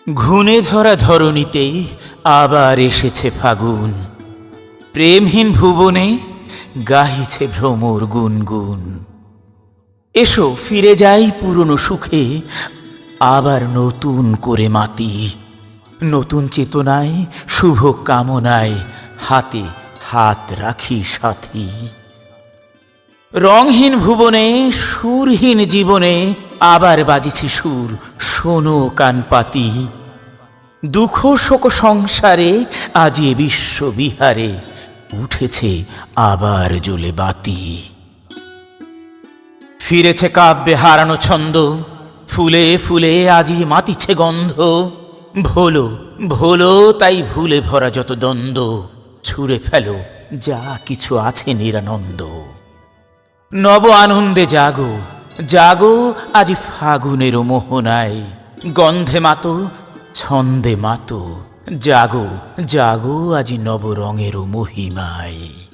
ঘুণে ধরা ধরণীতে আবার এসেছে ফাগুন, প্রেমহীন ভুবনে গাহিছে ভ্রমর গুনগুন। এসো ফিরে যাই পুরনো সুখে, আবার নতুন করে মাতি, নতুন চেতনায় শুভ কামনায় হাতে হাত রাখি সাথী। রংহীন ভুবনে সুরহীন জীবনে আবার বাজিছে সুর, শোনো কান পাতি। দুঃখ শোক সংসারে আজি এ বিশ্ববিহারে উঠেছে আবার জ্বলে বাতি। ফিরেছে কাব্যে হারানো ছন্দ, ফুলে ফুলে আজি মাতিছে গন্ধ। ভোলো ভোলো তাই ভুলে ভরা যত দ্বন্দ্ব, ছুঁড়ে ফেলো যা কিছু আছে নিরানন্দ। নব আনন্দে জাগো জাগো আজি ফাগুনের মোহনায়, গন্ধে মাতো ছন্দে মাতো, জাগো জাগো আজি নব রঙের মহিমায়।